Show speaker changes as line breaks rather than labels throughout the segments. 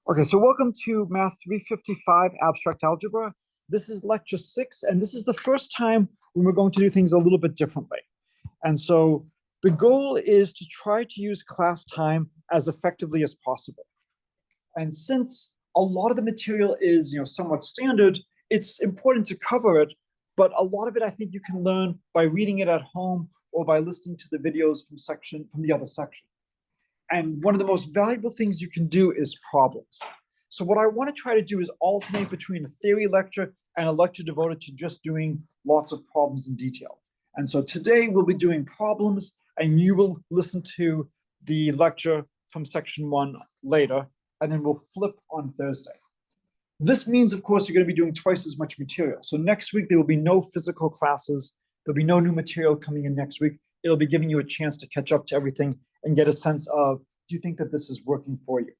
Okay, so welcome to Math 355 Abstract Algebra. This is lecture 6, and this is the first time when we're going to do things a little bit differently. And so the goal is to try to use class time as effectively as possible. And since a lot of the material is, somewhat standard, it's important to cover it, but a lot of it I think you can learn by reading it at home or by listening to the videos from the other section. And one of the most valuable things you can do is problems. So what I want to try to do is alternate between a theory lecture and a lecture devoted to just doing lots of problems in detail. And so today we'll be doing problems, and you will listen to the lecture from section 1 later, and then we'll flip on Thursday. This means, of course, you're going to be doing twice as much material. So next week, there will be no physical classes. There'll be no new material coming in next week. It'll be giving you a chance to catch up to everything and get a sense of, do you think that this is working for you?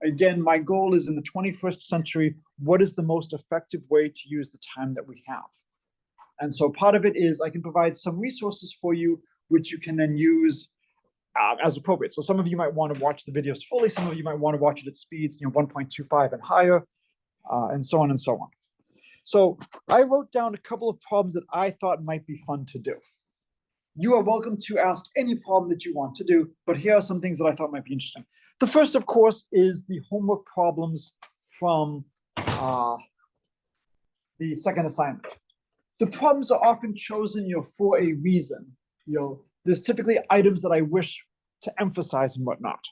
Again, my goal is in the 21st century, what is the most effective way to use the time that we have? And so part of it is I can provide some resources for you, which you can then use as appropriate. So some of you might want to watch the videos fully. Some of you might want to watch it at speeds, 1.25 and higher, and so on and so on. So I wrote down a couple of problems that I thought might be fun to do. You are welcome to ask any problem that you want to do, but here are some things that I thought might be interesting. The first, of course, is the homework problems from the second assignment. The problems are often chosen, for a reason. There's typically items that I wish to emphasize and whatnot.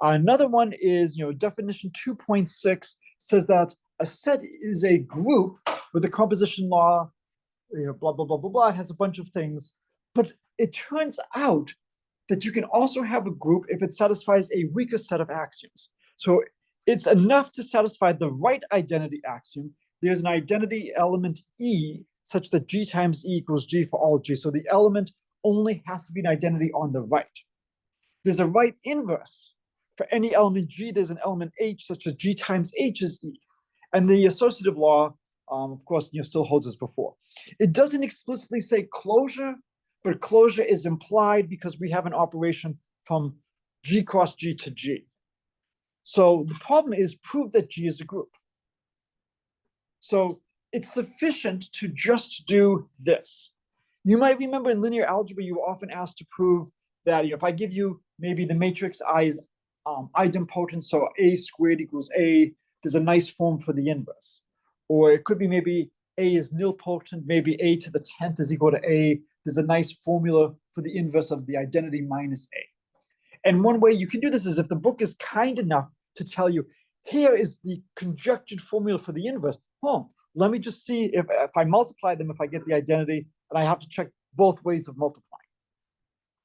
Another one is, definition 2.6 says that a set is a group with a composition law, blah, blah, blah, blah, blah. It has a bunch of things. But it turns out that you can also have a group if it satisfies a weaker set of axioms. So it's enough to satisfy the right identity axiom. There's an identity element E such that G times E equals G for all G. So the element only has to be an identity on the right. There's a right inverse. For any element G, there's an element H such that G times H is E. And the associative law, of course, still holds as before. It doesn't explicitly say closure, but closure is implied because we have an operation from G cross G to G. So the problem is prove that G is a group. So it's sufficient to just do this. You might remember in linear algebra, you were often asked to prove that if I give you maybe the matrix I is idempotent, so A squared equals A, there's a nice form for the inverse. Or it could be maybe A is nilpotent, maybe A to the 10th is equal to A. There's a nice formula for the inverse of the identity minus A. And one way you can do this is if the book is kind enough to tell you, here is the conjectured formula for the inverse. Let me just see if I multiply them, if I get the identity, and I have to check both ways of multiplying.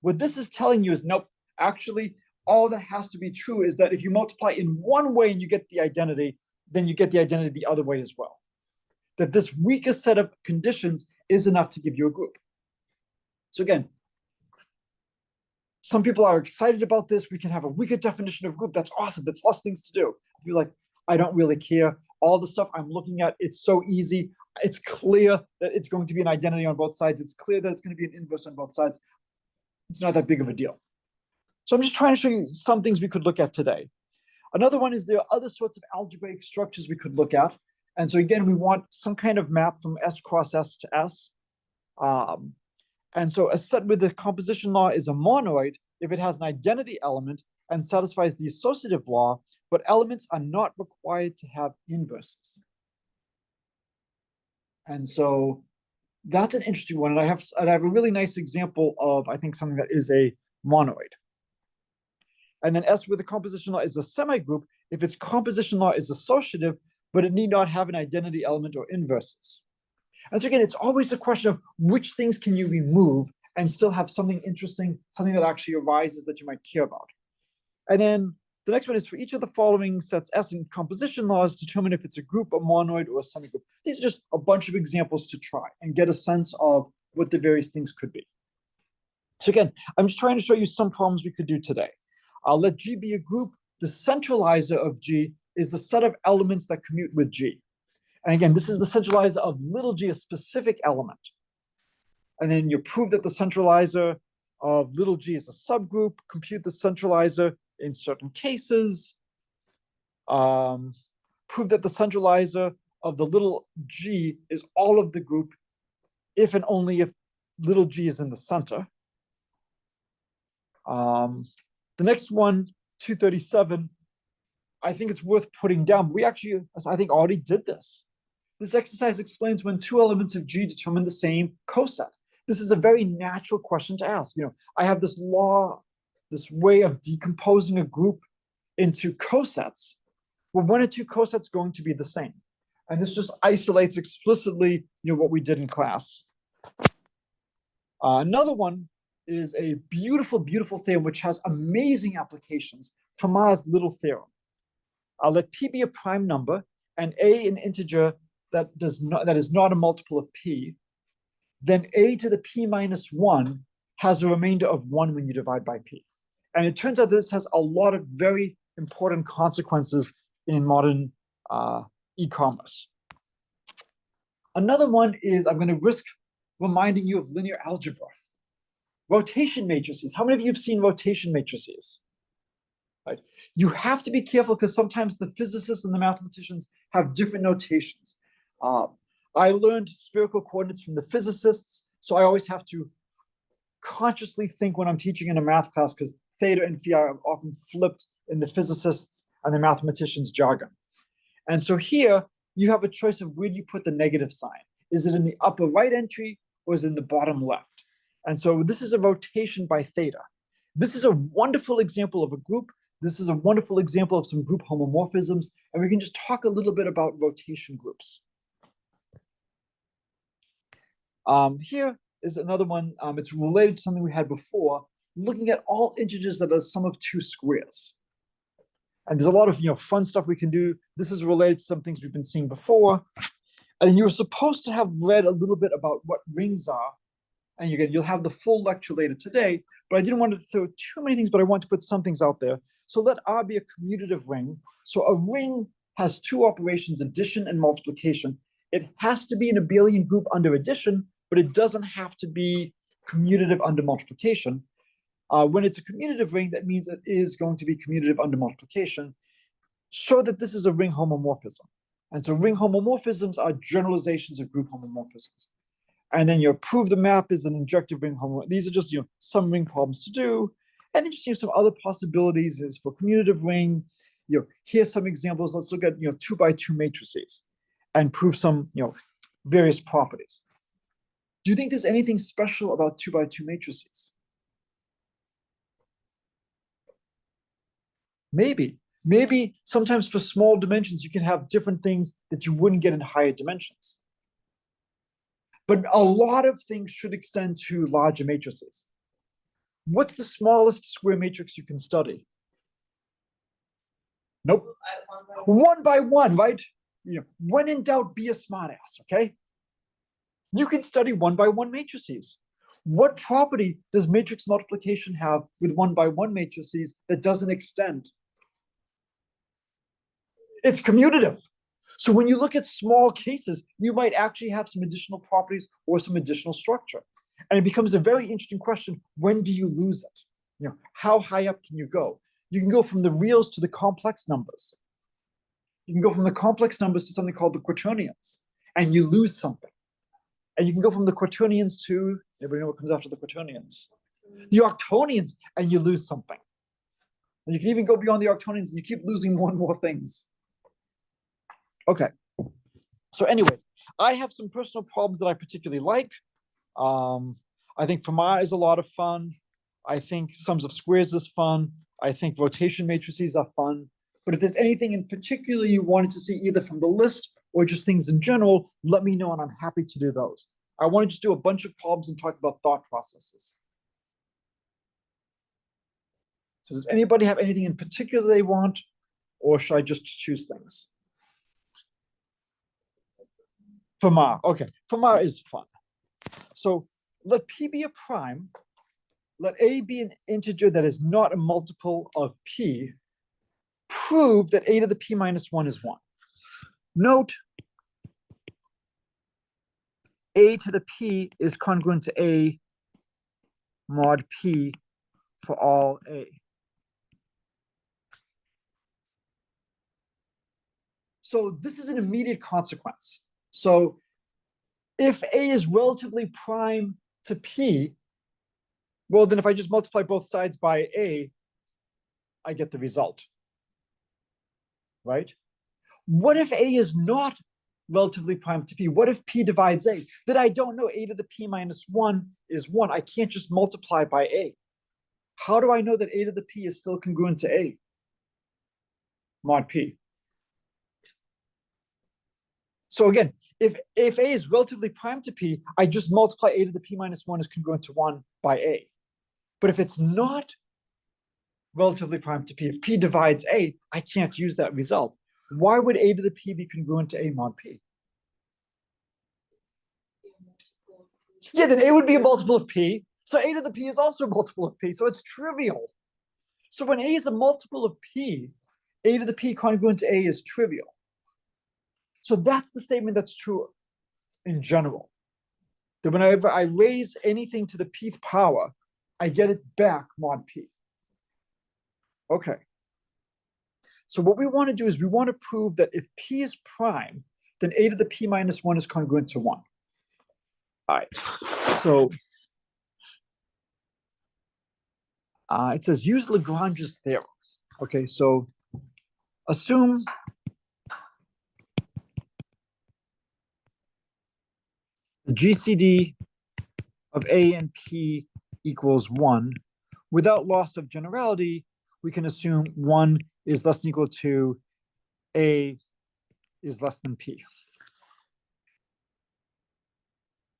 What this is telling you is, nope, actually, all that has to be true is that if you multiply in one way and you get the identity, then you get the identity the other way as well. That this weaker set of conditions is enough to give you a group. So again, some people are excited about this. We can have a weaker definition of group. That's awesome. That's less things to do. You're like, I don't really care. All the stuff I'm looking at, it's so easy. It's clear that it's going to be an identity on both sides. It's clear that it's going to be an inverse on both sides. It's not that big of a deal. So I'm just trying to show you some things we could look at today. Another one is there are other sorts of algebraic structures we could look at. And so again, we want some kind of map from S cross S to S. And so a set with the composition law is a monoid if it has an identity element and satisfies the associative law, but elements are not required to have inverses. And so that's an interesting one. And I have a really nice example of, I think, something that is a monoid. And then S with the composition law is a semigroup if its composition law is associative, but it need not have an identity element or inverses. And so again, it's always a question of which things can you remove and still have something interesting, something that actually arises that you might care about. And then the next one is for each of the following sets S in composition laws, determine if it's a group, a monoid, or a semigroup. These are just a bunch of examples to try and get a sense of what the various things could be. So again, I'm just trying to show you some problems we could do today. Let G be a group. The centralizer of G is the set of elements that commute with G. And again, this is the centralizer of little g, a specific element. And then you prove that the centralizer of little g is a subgroup, compute the centralizer in certain cases. Prove that the centralizer of the little g is all of the group if and only if little g is in the center. The next one, 237, I think it's worth putting down. We actually, I think, already did this. This exercise explains when two elements of G determine the same coset. This is a very natural question to ask. I have this law, this way of decomposing a group into cosets. Well, when are two cosets going to be the same? And this just isolates explicitly, what we did in class. Another one is a beautiful, beautiful theorem which has amazing applications. Fermat's little theorem. Let P be a prime number and A an integer that is not a multiple of P, then A to the P minus 1 has a remainder of 1 when you divide by P. And it turns out this has a lot of very important consequences in modern e-commerce. Another one is, I'm going to risk reminding you of linear algebra. Rotation matrices. How many of you have seen rotation matrices? Right. You have to be careful because sometimes the physicists and the mathematicians have different notations. I learned spherical coordinates from the physicists, so I always have to consciously think when I'm teaching in a math class because theta and phi are often flipped in the physicists and the mathematicians' jargon. And so here you have a choice of where do you put the negative sign. Is it in the upper right entry or is it in the bottom left? And so this is a rotation by theta. This is a wonderful example of a group. This is a wonderful example of some group homomorphisms, and we can just talk a little bit about rotation groups. Here is another one. It's related to something we had before, looking at all integers that are the sum of two squares. And there's a lot of fun stuff we can do. This is related to some things we've been seeing before. And you're supposed to have read a little bit about what rings are. And you'll have the full lecture later today, but I didn't want to throw too many things, but I want to put some things out there. So let R be a commutative ring. So a ring has two operations, addition and multiplication. It has to be an abelian group under addition, but it doesn't have to be commutative under multiplication. When it's a commutative ring, that means it is going to be commutative under multiplication. Show that this is a ring homomorphism. And so ring homomorphisms are generalizations of group homomorphisms. And then you prove the map is an injective ring homomorphism. These are just some ring problems to do. And then just some other possibilities is for commutative ring. Here's some examples. Let's look at 2 by 2 matrices and prove some various properties. Do you think there's anything special about 2 by 2 matrices? Maybe sometimes for small dimensions you can have different things that you wouldn't get in higher dimensions. But a lot of things should extend to larger matrices. What's the smallest square matrix you can study? Nope. 1 by 1, right? When in doubt, be a smartass, okay? You can study 1 by 1 matrices. What property does matrix multiplication have with 1 by 1 matrices that doesn't extend? It's commutative. So when you look at small cases, you might actually have some additional properties or some additional structure. And it becomes a very interesting question, when do you lose it? How high up can you go? You can go from the reals to the complex numbers. You can go from the complex numbers to something called the quaternions, and you lose something. And you can go from the quaternions to, everybody know what comes after the quaternions? The octonions, and you lose something. And you can even go beyond the octonions and you keep losing more and more things. Okay, so anyways, I have some personal problems that I particularly like. I think Fermat is a lot of fun. I think sums of squares is fun. I think rotation matrices are fun. But if there's anything in particular you wanted to see either from the list or just things in general, let me know and I'm happy to do those. I want to just do a bunch of problems and talk about thought processes. So does anybody have anything in particular they want, or should I just choose things? Fermat, okay, Fermat is fun. So let P be a prime, let A be an integer that is not a multiple of P, prove that A to the P minus 1 is 1. Note, A to the P is congruent to A mod P for all A. So this is an immediate consequence. So if A is relatively prime to P, well, then if I just multiply both sides by A, I get the result, right? What if A is not relatively prime to P? What if P divides A? Then I don't know. A to the P minus 1 is 1. I can't just multiply by A. How do I know that A to the P is still congruent to A? Mod P. So again, if A is relatively prime to P, I just multiply A to the P minus 1 is congruent to 1 by A. But if it's not relatively prime to P, if P divides A, I can't use that result. Why would A to the P be congruent to A mod P? Yeah, then A would be a multiple of P. So A to the P is also a multiple of P. So it's trivial. So when A is a multiple of P, A to the P congruent to A is trivial. So that's the statement that's true in general. That whenever I raise anything to the Pth power, I get it back mod P. Okay. So what we want to do is we want to prove that if P is prime, then A to the P minus 1 is congruent to 1. All right. So it says use Lagrange's theorem. Okay, so assume the GCD of A and P equals 1. Without loss of generality, we can assume 1 is less than equal to A is less than P.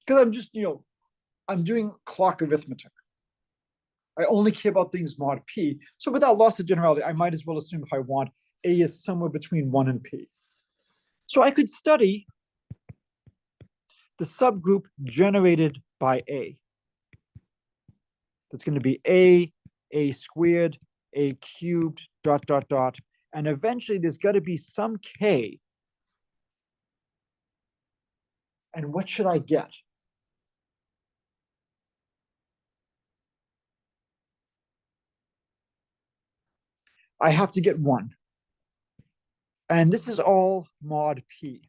Because I'm just, I'm doing clock arithmetic. I only care about things mod P. So without loss of generality, I might as well assume if I want A is somewhere between 1 and P. So I could study the subgroup generated by A. That's going to be A squared, A cubed, dot, dot, dot. And eventually there's got to be some K. And what should I get? I have to get 1. And this is all mod P.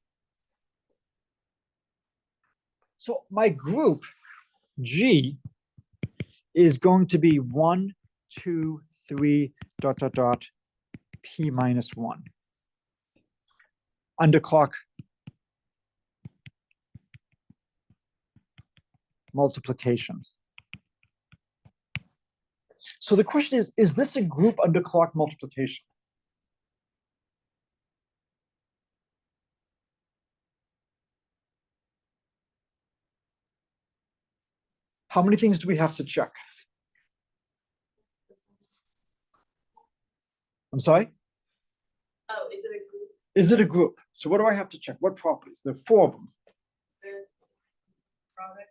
So my group G is going to be 1, 2, 3, dot, dot, dot, P minus 1. Underclock multiplication. So the question is this a group underclock multiplication? How many things do we have to check? I'm sorry?
Oh, is it a group?
Is it a group? So what do I have to check? What properties? There are 4 of them.
The product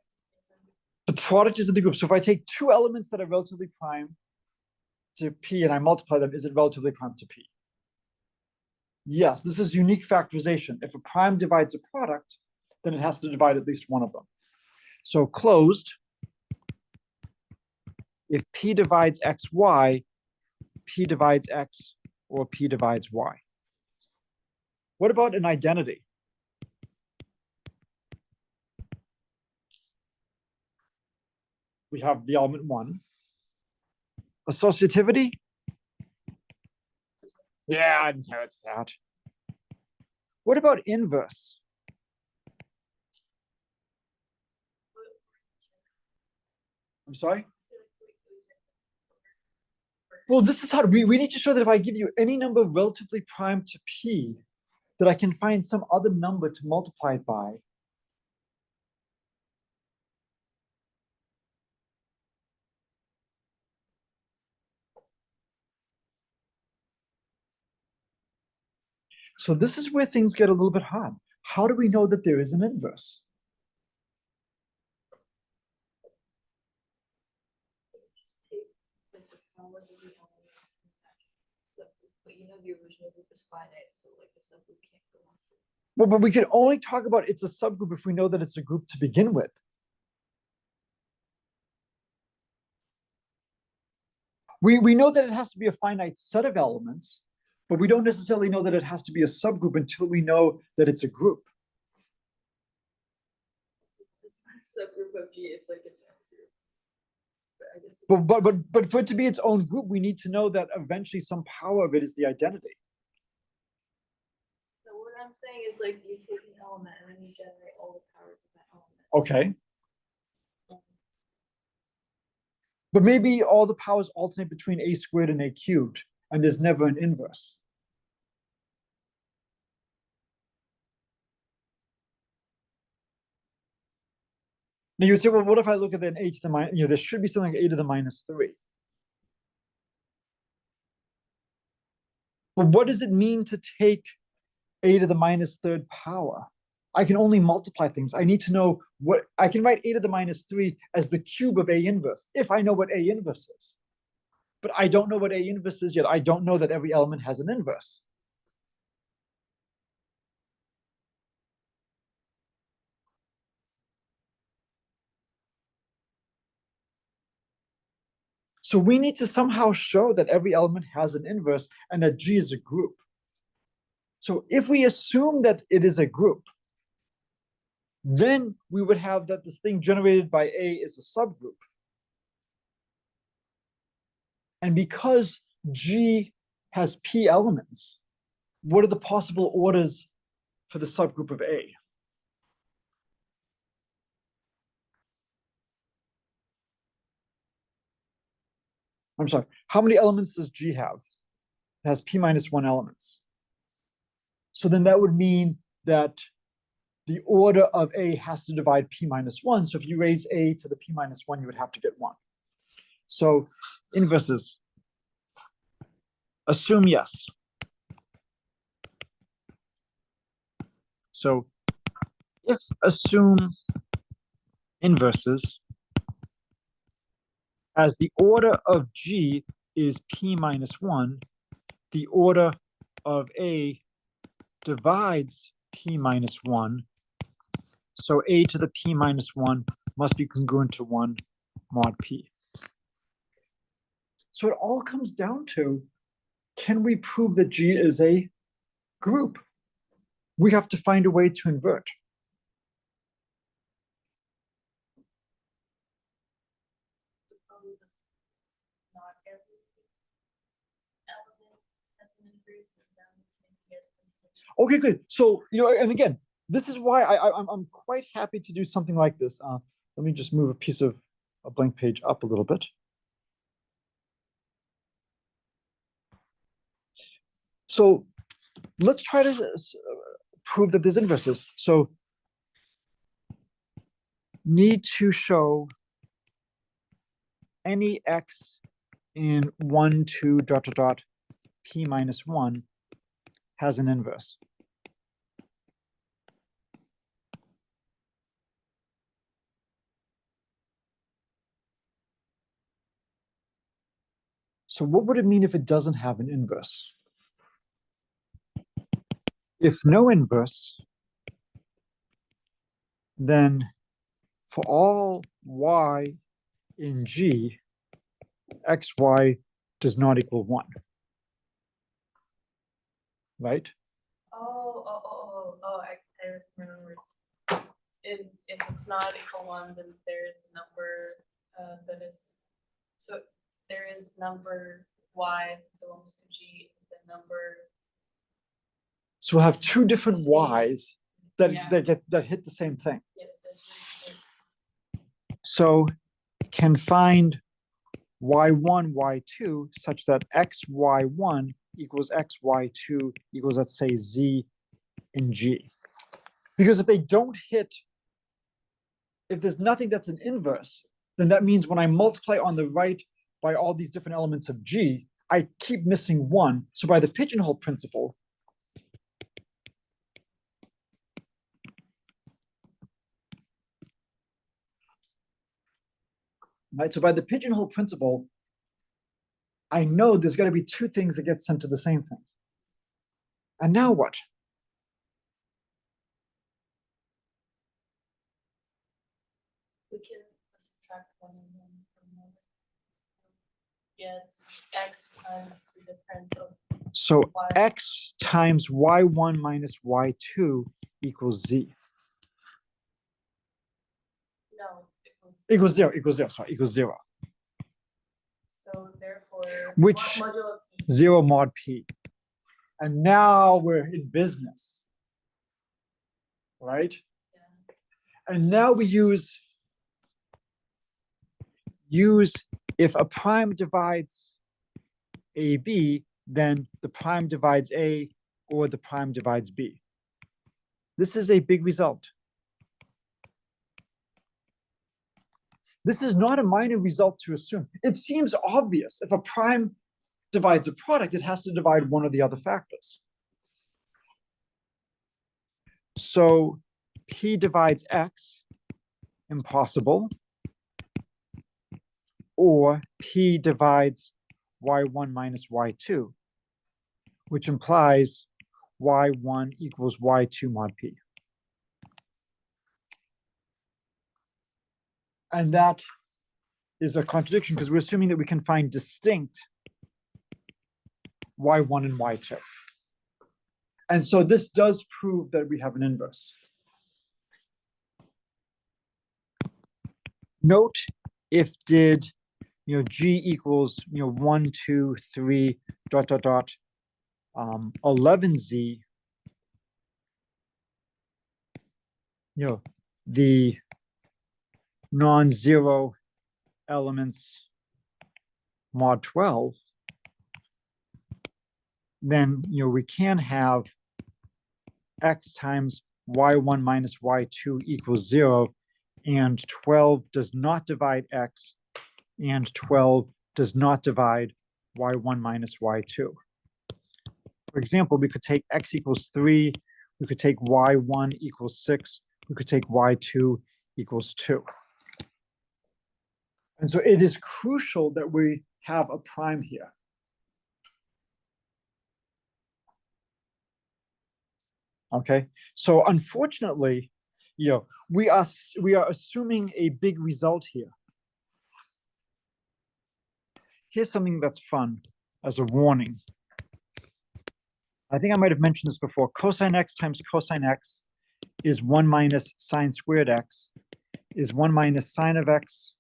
The product is in the group. So if I take 2 elements that are relatively prime to P and I multiply them, is it relatively prime to P? Yes, this is unique factorization. If a prime divides a product, then it has to divide at least one of them. So closed, if P divides XY, P divides X or P divides Y. What about an identity? We have the element 1. Associativity? Yeah, it inherits that. What about inverse? I'm sorry? Well, this is how we need to show that if I give you any number relatively prime to P, that I can find some other number to multiply it by. So this is where things get a little bit hard. How do we know that there is an inverse?
just take like the power that we have subgroup, but you know the original group is finite, so like the subgroup can't go on.
Well, but we can only talk about it's a subgroup if we know that it's a group to begin with. We know that it has to be a finite set of elements, But we don't necessarily know that it has to be a subgroup until we know that it's a group.
It's not a subgroup of G, it's like its own group. But I guess.
But for it to be its own group, we need to know that eventually some power of it is the identity.
So what I'm saying is like you take an element and then you generate all the powers of that element.
Okay. But maybe all the powers alternate between a squared and a cubed, and there's never an inverse. Now you would say, well, what if I look at an a to the minus, there should be something like a to the minus 3. But what does it mean to take a to the minus third power? I can only multiply things. I need to know what, I can write a to the minus 3 as the cube of a inverse, if I know what a inverse is. But I don't know what a inverse is yet. I don't know that every element has an inverse. So we need to somehow show that every element has an inverse and that G is a group. So if we assume that it is a group, then we would have that this thing generated by A is a subgroup. And because G has P elements, what are the possible orders for the subgroup of A? I'm sorry, how many elements does G have? It has P minus 1 elements. So then that would mean that the order of A has to divide P minus 1. So if you raise A to the P minus 1, you would have to get 1. So inverses. Assume yes. So if assume inverses as the order of G is P minus 1, the order of A divides P minus 1. So A to the P minus 1 must be congruent to 1 mod P. So it all comes down to, can we prove that G is a group? We have to find a way to invert.
Not every element has an inverse, and then we can get an inverse.
Okay, good. So, and again, this is why I'm quite happy to do something like this. Let me just move a piece of a blank page up a little bit. So let's try to prove that there's inverses. So need to show any x in 1, 2, ... P minus 1 has an inverse. So what would it mean if it doesn't have an inverse? If no inverse, then for all y in G, xy does not equal 1. Right?
I remember. If it's not equal 1, then there is a number that is, so there is number y belongs to G, the number.
So we'll have two different
C.
y's that,
Yeah.
that hit the same thing.
Yeah, that's the same.
So can find y1, y2 such that xy1 equals xy2 equals, let's say, z in G. Because if they don't hit, if there's nothing that's an inverse, then that means when I multiply on the right by all these different elements of G, I keep missing 1. So by the pigeonhole principle, right? So by the pigeonhole principle, I know there's got to be 2 things that get sent to the same thing. And now what?
We can subtract 1 and 1 from another. Yeah, it's x times the difference of
So
Y.
x times y1 minus y2 equals z.
No,
Equals zero, sorry, equals zero.
so therefore,
Which
modulo P.
0 mod p. And now we're in business, right?
Yeah.
And now we use if a prime divides AB, then the prime divides A or the prime divides B. This is a big result. This is not a minor result to assume. It seems obvious. If a prime divides a product, it has to divide one of the other factors. So P divides X, impossible. Or P divides Y1 minus Y2, which implies Y1 equals Y2 mod P. And that is a contradiction because we're assuming that we can find distinct Y1 and Y2. And so this does prove that we have an inverse. Note if did G equals 1, 2, 3, ... 11z, the non-zero elements mod 12, then we can have x times y1 minus y2 equals 0, and 12 does not divide x, and 12 does not divide y1 minus y2. For example, we could take x equals 3, we could take y1 equals 6, we could take y2 equals 2. And so it is crucial that we have a prime here. Okay, so unfortunately, we are assuming a big result here. Here's something that's fun as a warning. I think I might have mentioned this before. Cosine x times cosine x is 1 minus sine squared x, is 1 minus sine of x,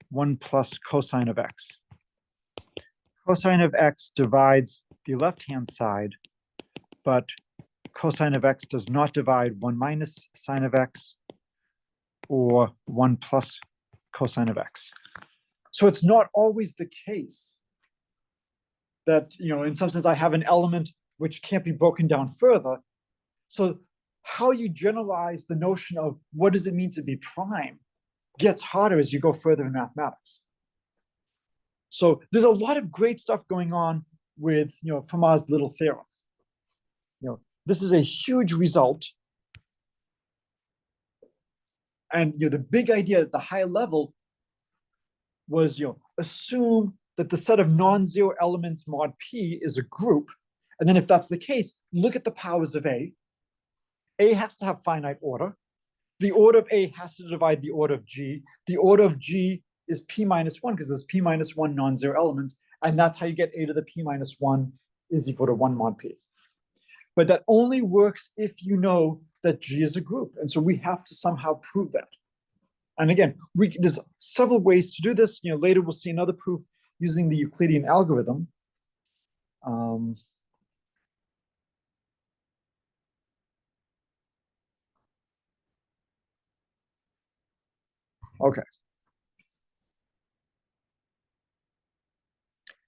1 plus cosine of x. Cosine of x divides the left-hand side, but cosine of x does not divide 1 minus sine of x or 1 plus cosine of x. So it's not always the case that, in some sense, I have an element which can't be broken down further. So how you generalize the notion of what does it mean to be prime gets harder as you go further in mathematics. So there's a lot of great stuff going on with, Fermat's little theorem. This is a huge result. And the big idea at the high level was, assume that the set of non-zero elements mod P is a group. And then if that's the case, look at the powers of A. A has to have finite order. The order of A has to divide the order of G. The order of G is P minus 1 because there's P minus 1 non-zero elements. And that's how you get A to the P minus 1 is equal to 1 mod P. But that only works if you know that G is a group. And so we have to somehow prove that. And again, there's several ways to do this. Later we'll see another proof using the Euclidean algorithm. Okay.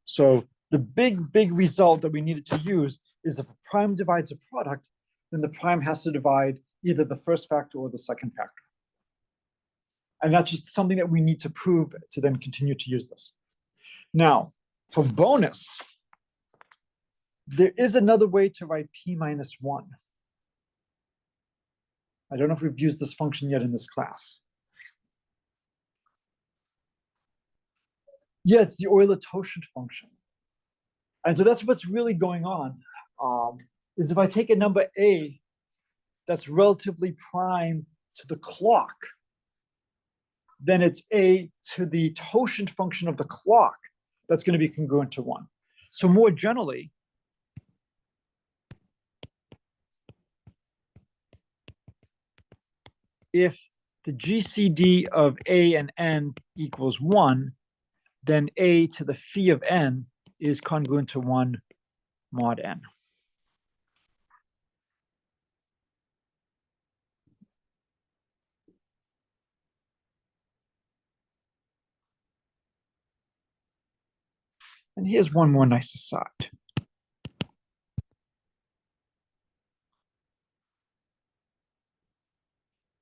So the big result that we needed to use is if a prime divides a product, then the prime has to divide either the first factor or the second factor. And that's just something that we need to prove to then continue to use this. Now, for bonus, there is another way to write P minus 1. I don't know if we've used this function yet in this class. Yeah, it's the Euler-Tauschent function. And so that's what's really going on, is if I take a number A that's relatively prime to the clock, then it's A to the totient function of the clock that's going to be congruent to 1. So more generally, if the GCD of A and N equals 1, then A to the phi of N is congruent to 1 mod N. And here's one more nice aside.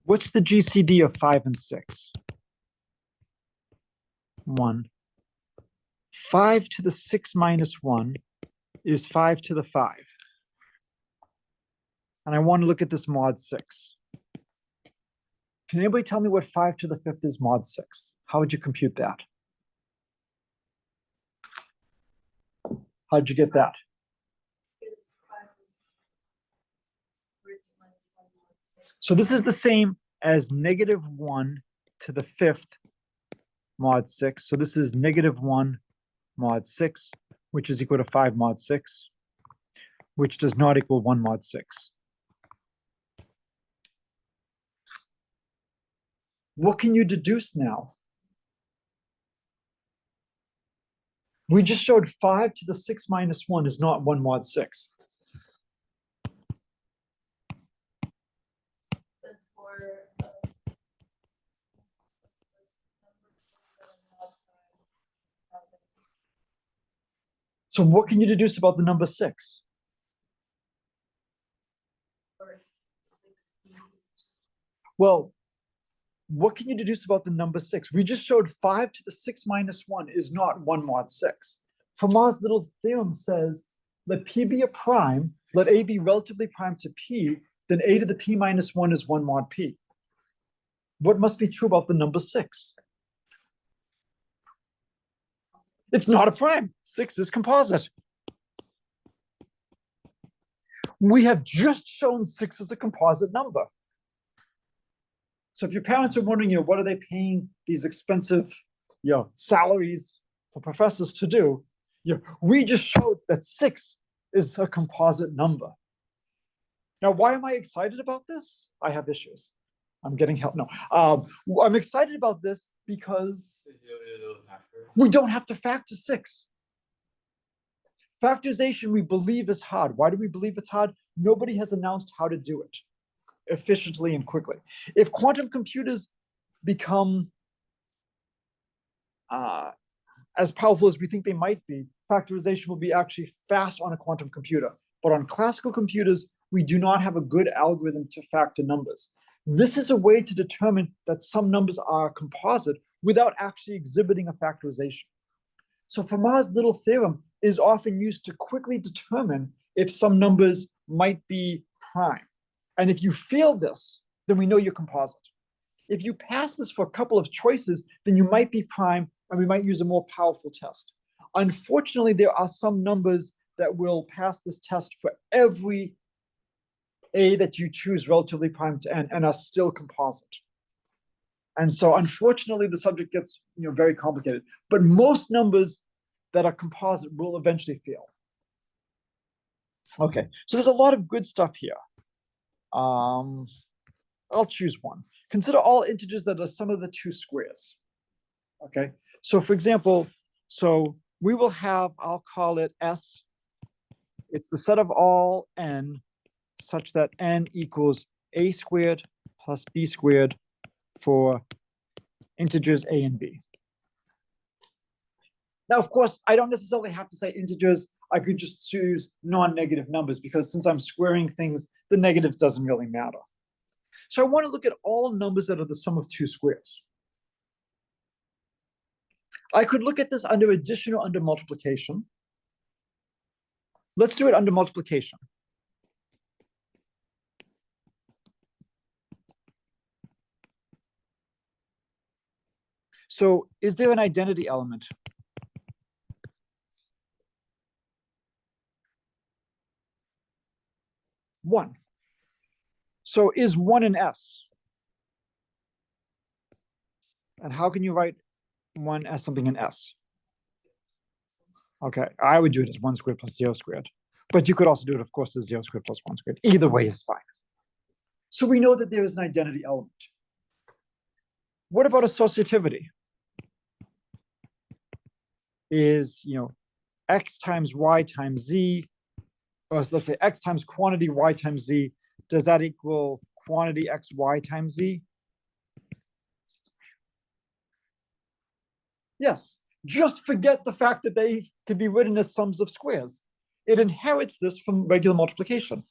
What's the GCD of 5 and 6? 1. 5 to the 6 minus 1 is 5 to the 5. And I want to look at this mod 6. Can anybody tell me what 5 to the 5th is mod 6? How would you compute that? How'd you get that? So this is the same as -1 to the 5th mod 6. So this is -1 mod 6, which is equal to 5 mod 6, which does not equal 1 mod 6. What can you deduce now? We just showed 5 to the 6 minus 1 is not 1 mod 6. So what can you deduce about the number 6? Well, what can you deduce about the number 6? We just showed 5 to the 6 minus 1 is not 1 mod 6. Fermat's little theorem says, let P be a prime, let A be relatively prime to P, then A to the P minus 1 is 1 mod P. What must be true about the number 6? It's not a prime. 6 is composite. We have just shown 6 is a composite number. So if your parents are wondering, what are they paying these expensive, salaries for professors to do? We just showed that 6 is a composite number. Now, why am I excited about this? I have issues. I'm getting help. No, I'm excited about this because we don't have to factor 6. Factorization, we believe, is hard. Why do we believe it's hard? Nobody has announced how to do it efficiently and quickly. If quantum computers become as powerful as we think they might be, factorization will be actually fast on a quantum computer. But on classical computers, we do not have a good algorithm to factor numbers. This is a way to determine that some numbers are composite without actually exhibiting a factorization. So Fermat's little theorem is often used to quickly determine if some numbers might be prime. And if you fail this, then we know you're composite. If you pass this for a couple of choices, then you might be prime, and we might use a more powerful test. Unfortunately, there are some numbers that will pass this test for every A that you choose relatively prime to N and are still composite. And so unfortunately, the subject gets very complicated. But most numbers that are composite will eventually fail. Okay, so there's a lot of good stuff here. I'll choose one. Consider all integers that are sum of the two squares. Okay, so for example, so we will have, I'll call it S. It's the set of all n such that n equals a squared plus b squared for integers a and b. Now, of course, I don't necessarily have to say integers. I could just choose non-negative numbers because since I'm squaring things, the negatives doesn't really matter. So I want to look at all numbers that are the sum of two squares. I could look at this under addition or under multiplication. Let's do it under multiplication. So is there an identity element? One. So is 1 an S? And how can you write 1 as something in S? Okay, I would do it as 1 squared plus 0 squared. But you could also do it, of course, as 0 squared plus 1 squared. Either way is fine. So we know that there is an identity element. What about associativity? Is, x times y times z, or let's say x times quantity y times z, does that equal quantity x y times z? Yes, just forget the fact that they can be written as sums of squares. It inherits this from regular multiplication.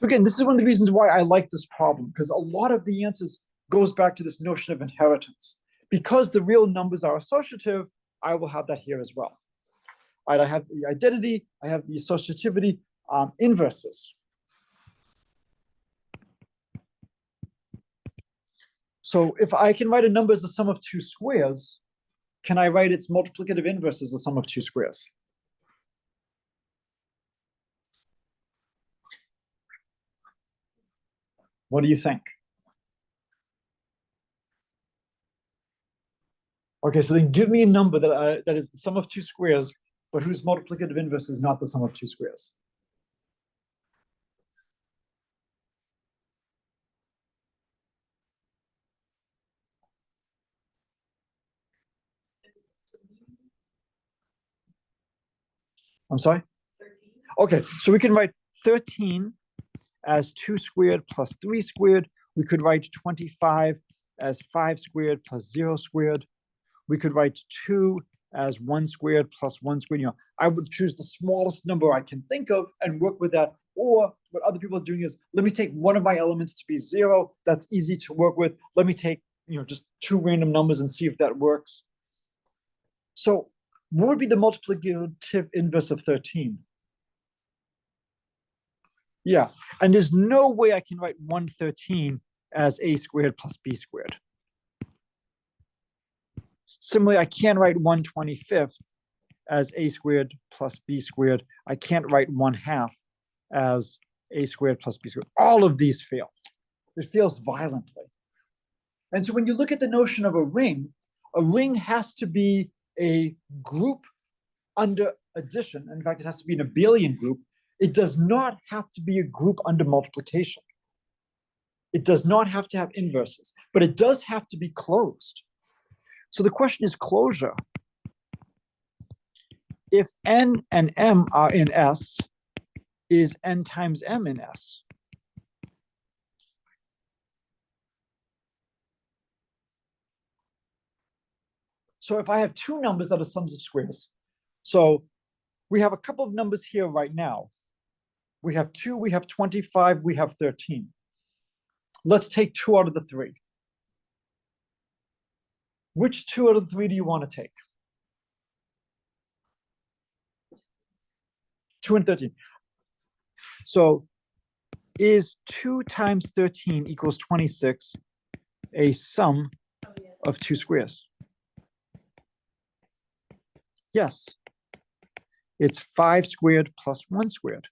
Again, this is one of the reasons why I like this problem, because a lot of the answers goes back to this notion of inheritance. Because the real numbers are associative, I will have that here as well. All right, I have the identity, I have the associativity inverses. So if I can write a number as the sum of two squares, can I write its multiplicative inverse as the sum of two squares? What do you think? Okay, so then give me a number that is the sum of two squares, but whose multiplicative inverse is not the sum of two squares. I'm sorry?
13.
Okay, so we can write 13 as 2 squared plus 3 squared. We could write 25 as 5 squared plus 0 squared. We could write 2 as 1 squared plus 1 squared. I would choose the smallest number I can think of and work with that. Or what other people are doing is, let me take one of my elements to be 0. That's easy to work with. Let me take, just 2 random numbers and see if that works. So what would be the multiplicative inverse of 13? Yeah, and there's no way I can write 113 as a squared plus b squared. Similarly, I can't write 1/25 as a squared plus b squared. I can't write 1/2 as a squared plus b squared. All of these fail. It fails violently. And so when you look at the notion of a ring has to be a group under addition. In fact, it has to be an abelian group. It does not have to be a group under multiplication. It does not have to have inverses, but it does have to be closed. So the question is closure. If n and m are in S, is n times m in S? So if I have two numbers that are sums of squares, so we have a couple of numbers here right now. We have 2, we have 25, we have 13. Let's take 2 out of the 3. Which 2 out of the 3 do you want to take? 2 and 13. So is 2 times 13 equals 26 a sum of 2 squares? Yes. It's 5 squared plus 1 squared.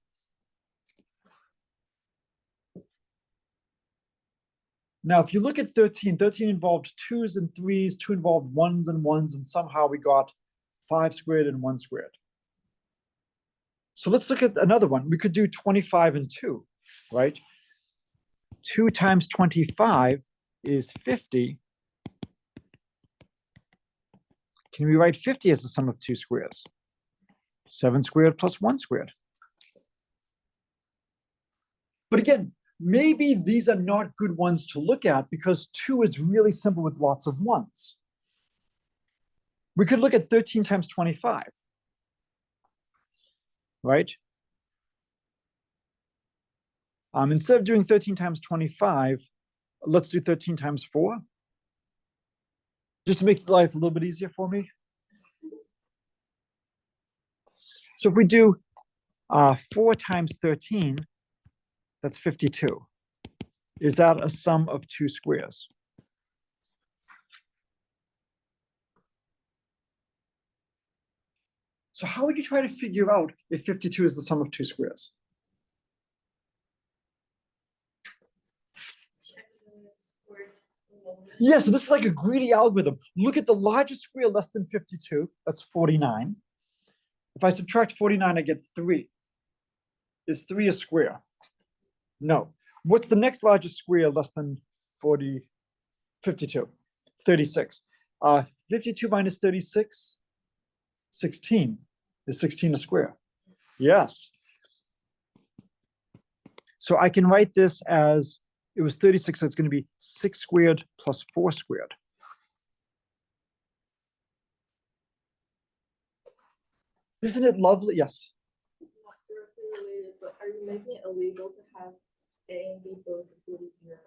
Now, if you look at 13, 13 involved 2s and 3s, 2 involved 1s and 1s, and somehow we got 5 squared and 1 squared. So let's look at another one. We could do 25 and 2, right? 2 times 25 is 50. Can we write 50 as the sum of 2 squares? 7 squared plus 1 squared. But again, maybe these are not good ones to look at because 2 is really simple with lots of 1s. We could look at 13 times 25, right? Instead of doing 13 times 25, let's do 13 times 4. Just to make life a little bit easier for me. So if we do 4 times 13, that's 52. Is that a sum of 2 squares? So how would you try to figure out if 52 is the sum of 2 squares? Yeah, so this is like a greedy algorithm. Look at the largest square less than 52, that's 49. If I subtract 49, I get 3. Is 3 a square? No. What's the next largest square less than 40, 52? 36. 52 minus 36, 16. Is 16 a square? Yes. So I can write this as, it was 36, so it's going to be 6 squared plus 4 squared. Isn't it lovely? Yes.
Not directly related, but are you making it illegal to have A and B both equal to 0?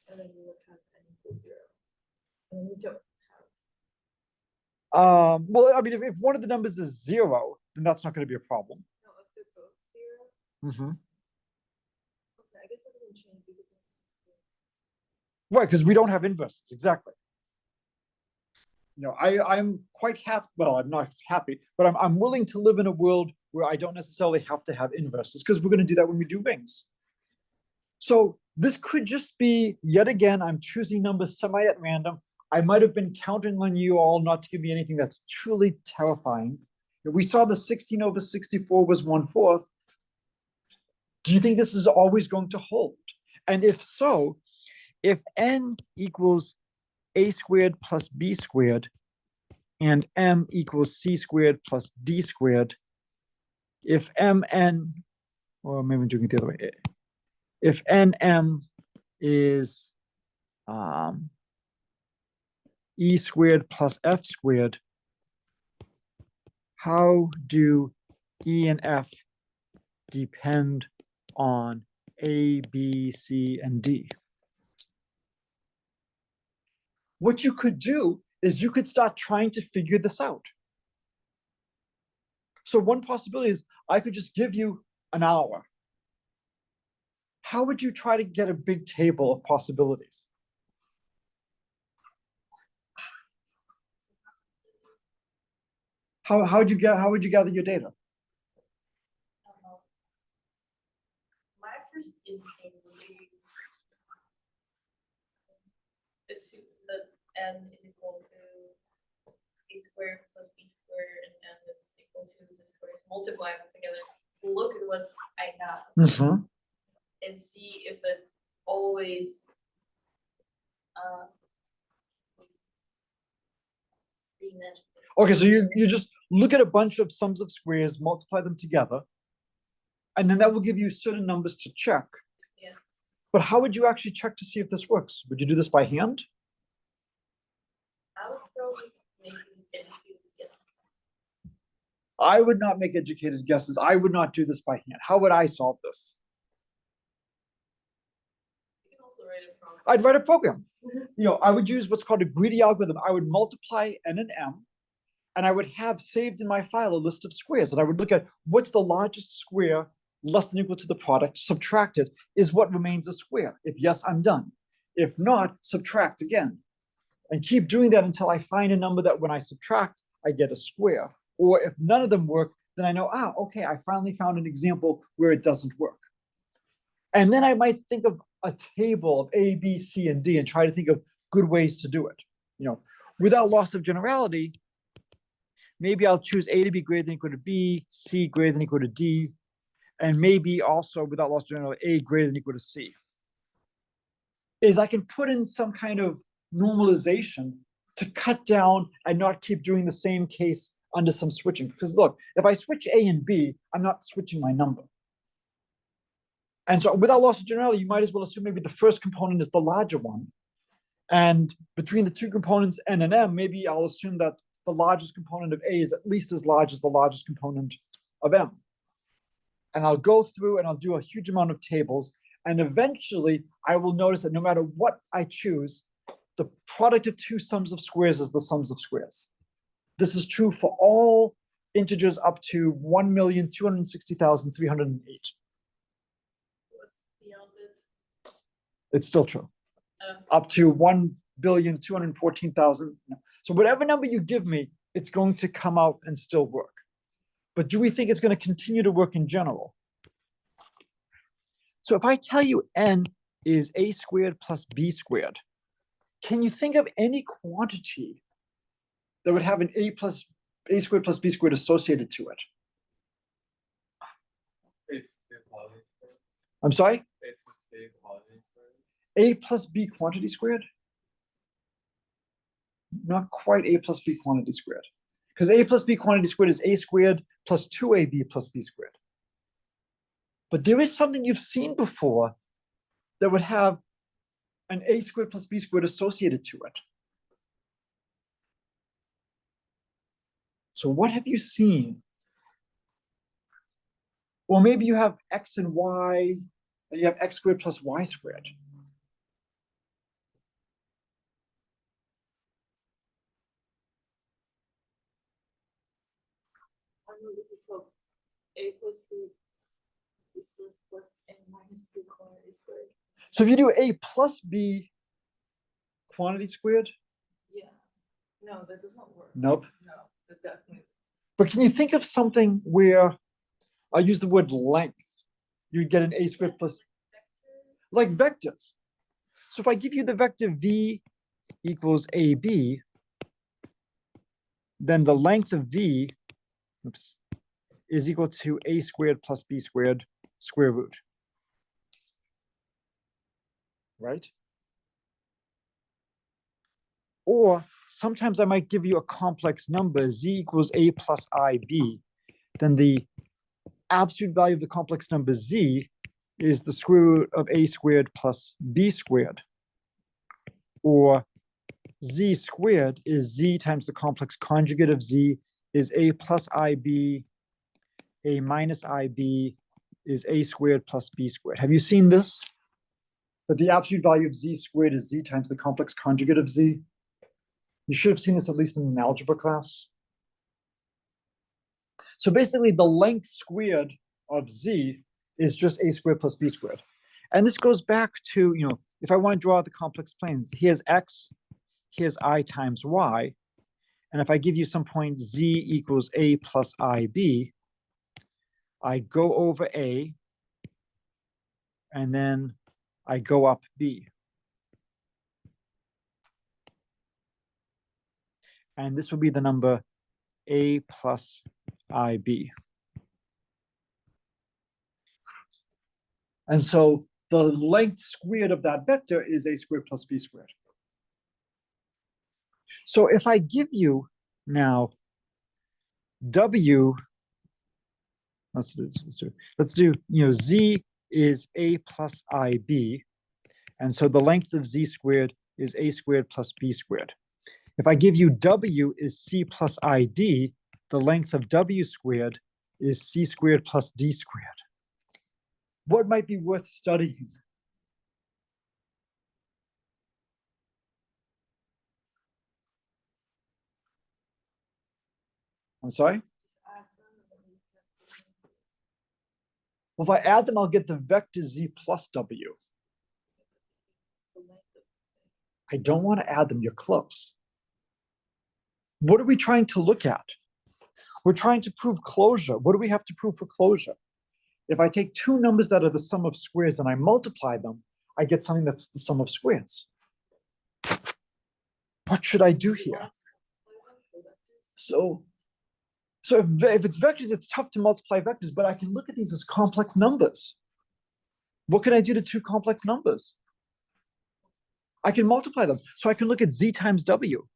And then you would have N equal to 0. And then you don't have.
Well, I mean, if one of the numbers is 0, then that's not going to be a problem.
No, if they're both 0.
Mm-hmm.
Okay, I guess that doesn't change because.
Right, because we don't have inverses, exactly. You know, I'm quite happy. Well, I'm not happy, but I'm willing to live in a world where I don't necessarily have to have inverses, because we're going to do that when we do rings. So this could just be, yet again, I'm choosing numbers semi at random. I might have been counting on you all not to give me anything that's truly terrifying. We saw the 16 over 64 was 1/4. Do you think this is always going to hold? And if so, if n equals a squared plus b squared and m equals c squared plus d squared, if mn, or maybe I'm doing it the other way, if nm is e squared plus f squared, how do e and f depend on a, b, c, and d? What you could do is you could start trying to figure this out. So one possibility is I could just give you an hour. How would you try to get a big table of possibilities? How would you gather your data?
My first instinct would be assume that n is equal to a squared plus b squared and n is equal to the squares. Multiply them together. Look at what I got and see if it always
Okay, so you just look at a bunch of sums of squares, multiply them together, and then that will give you certain numbers to check.
Yeah.
But how would you actually check to see if this works? Would you do this by hand?
I would probably make an educated guess.
I would not make educated guesses. I would not do this by hand. How would I solve this?
You can also write a program.
I'd write a program. You know, I would use what's called a greedy algorithm. I would multiply n and m, and I would have saved in my file a list of squares. And I would look at what's the largest square less than or equal to the product, subtract it, is what remains a square. If yes, I'm done. If not, subtract again. And keep doing that until I find a number that when I subtract, I get a square. Or if none of them work, then I know, okay, I finally found an example where it doesn't work. And then I might think of a table of A, B, C, and D and try to think of good ways to do it. You know, without loss of generality, maybe I'll choose A to be greater than or equal to B, C greater than or equal to D, and maybe also without loss of generality, A greater than or equal to C. Is I can put in some kind of normalization to cut down and not keep doing the same case under some switching. Because look, if I switch A and B, I'm not switching my number. And so without loss of generality, you might as well assume maybe the first component is the larger one. And between the two components, n and m, maybe I'll assume that the largest component of A is at least as large as the largest component of m. And I'll go through and I'll do a huge amount of tables. And eventually I will notice that no matter what I choose, the product of two sums of squares is the sums of squares. This is true for all integers up to 1,260,308.
What's beyond this?
It's still true. Up to 1,214,000. So whatever number you give me, it's going to come out and still work. But do we think it's going to continue to work in general? So if I tell you n is a squared plus b squared, can you think of any quantity that would have an a squared plus b squared associated to it?
If
I'm sorry?
A plus B quantity squared.
A plus B quantity squared? Not quite A plus B quantity squared. Because A plus B quantity squared is A squared plus 2AB plus B squared. But there is something you've seen before that would have an A squared plus B squared associated to it. So what have you seen? Or maybe you have X and Y, and you have X squared plus Y squared.
I know this is so A plus B squared plus A minus B quantity squared.
So if you do A plus B quantity squared,
Yeah. No, that doesn't work.
nope.
No, that definitely.
But can you think of something where I use the word length? You get an A squared plus, like vectors. So if I give you the vector V equals AB, then the length of V, oops, is equal to A squared plus B squared square root. Right? Or sometimes I might give you a complex number, Z equals A plus IB. Then the absolute value of the complex number Z is the square root of A squared plus B squared. Or Z squared is Z times the complex conjugate of Z is A plus IB, A minus IB is A squared plus B squared. Have you seen this? That the absolute value of Z squared is Z times the complex conjugate of Z? You should have seen this at least in an algebra class. So basically the length squared of Z is just A squared plus B squared. And this goes back to, if I want to draw the complex planes, here's X, here's I times Y. And if I give you some point Z equals A plus IB, I go over A, and then I go up B. And this will be the number A plus IB. And so the length squared of that vector is A squared plus B squared. So if I give you now W, let's do Z is A plus IB. And so the length of Z squared is A squared plus B squared. If I give you W is C plus ID, the length of W squared is C squared plus D squared. What might be worth studying? I'm sorry? Well, if I add them, I'll get the vector Z plus W. I don't want to add them, you're close. What are we trying to look at? We're trying to prove closure. What do we have to prove for closure? If I take two numbers that are the sum of squares and I multiply them, I get something that's the sum of squares. What should I do here? So if it's vectors, it's tough to multiply vectors, but I can look at these as complex numbers. What can I do to two complex numbers? I can multiply them. So I can look at Z times W.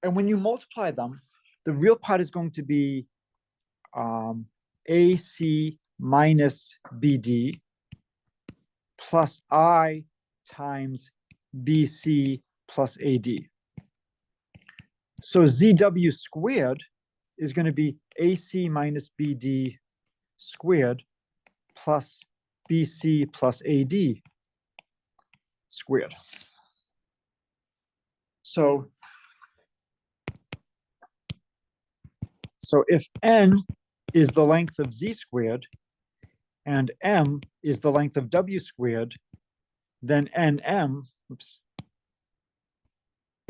And when you multiply them, the real part is going to be AC minus BD plus I times BC plus AD. So ZW squared is going to be AC minus BD squared plus BC plus AD squared. So if N is the length of Z squared and M is the length of W squared, then NM,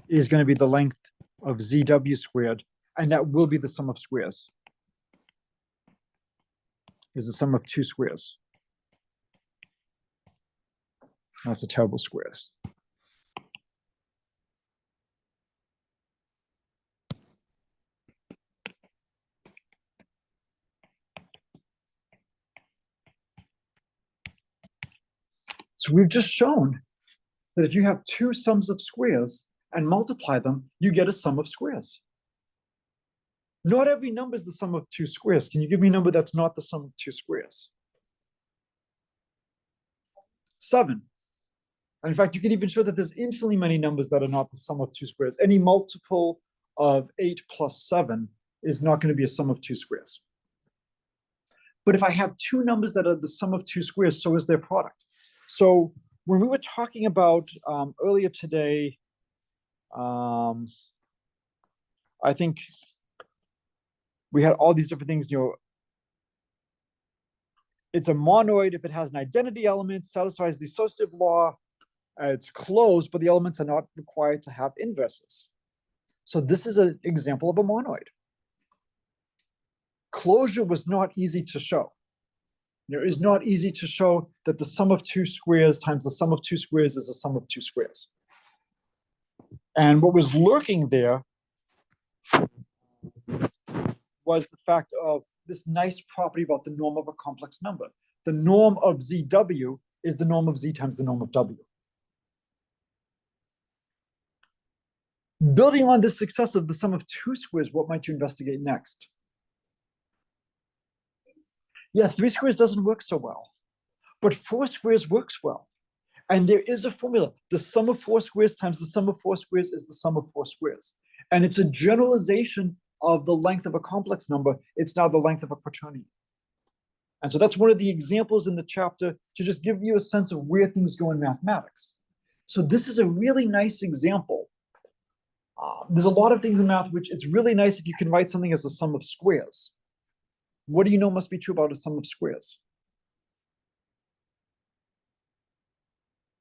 is going to be the length of ZW squared, and that will be the sum of squares. Is the sum of two squares. That's a terrible squares. So we've just shown that if you have two sums of squares and multiply them, you get a sum of squares. Not every number is the sum of two squares. Can you give me a number that's not the sum of two squares? 7. And in fact, you can even show that there's infinitely many numbers that are not the sum of two squares. Any multiple of 8 plus 7 is not going to be a sum of two squares. But if I have two numbers that are the sum of two squares, so is their product. So when we were talking about earlier today, I think we had all these different things, it's a monoid if it has an identity element, satisfies the associative law, it's closed, but the elements are not required to have inverses. So this is an example of a monoid. Closure was not easy to show. It is not easy to show that the sum of two squares times the sum of two squares is the sum of two squares. And what was lurking there was the fact of this nice property about the norm of a complex number. The norm of ZW is the norm of Z times the norm of W. Building on this success of the sum of two squares, what might you investigate next? Yeah, 3 squares doesn't work so well, but 4 squares works well. And there is a formula. The sum of 4 squares times the sum of 4 squares is the sum of 4 squares. And it's a generalization of the length of a complex number. It's now the length of a quaternion. And so that's one of the examples in the chapter to just give you a sense of where things go in mathematics. So this is a really nice example. There's a lot of things in math which it's really nice if you can write something as the sum of squares. What do you know must be true about a sum of squares?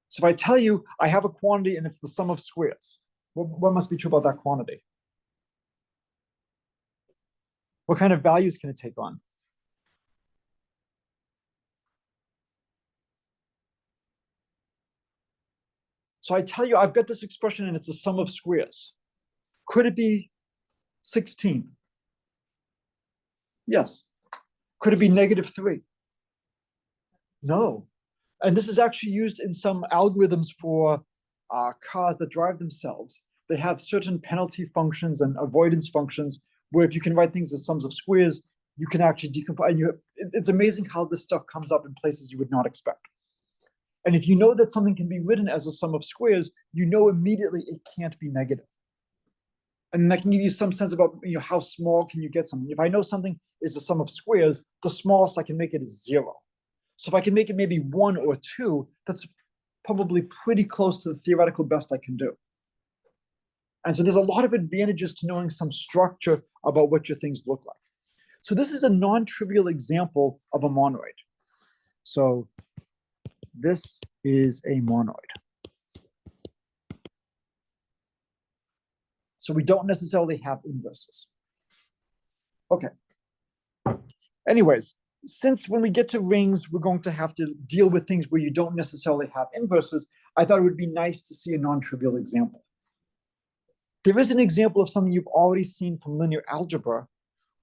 So if I tell you I have a quantity and it's the sum of squares, what must be true about that quantity? What kind of values can it take on? So I tell you I've got this expression and it's the sum of squares. Could it be 16? Yes. Could it be -3? No. And this is actually used in some algorithms for cars that drive themselves. They have certain penalty functions and avoidance functions where if you can write things as sums of squares, you can actually decompose. It's amazing how this stuff comes up in places you would not expect. And if you know that something can be written as a sum of squares, you know immediately it can't be negative. And that can give you some sense about how small can you get something. If I know something is a sum of squares, the smallest I can make it is 0. So if I can make it maybe 1 or 2, that's probably pretty close to the theoretical best I can do. And so there's a lot of advantages to knowing some structure about what your things look like. So this is a non-trivial example of a monoid. So this is a monoid. So we don't necessarily have inverses. Okay. Anyways, since when we get to rings, we're going to have to deal with things where you don't necessarily have inverses, I thought it would be nice to see a non-trivial example. There is an example of something you've already seen from linear algebra,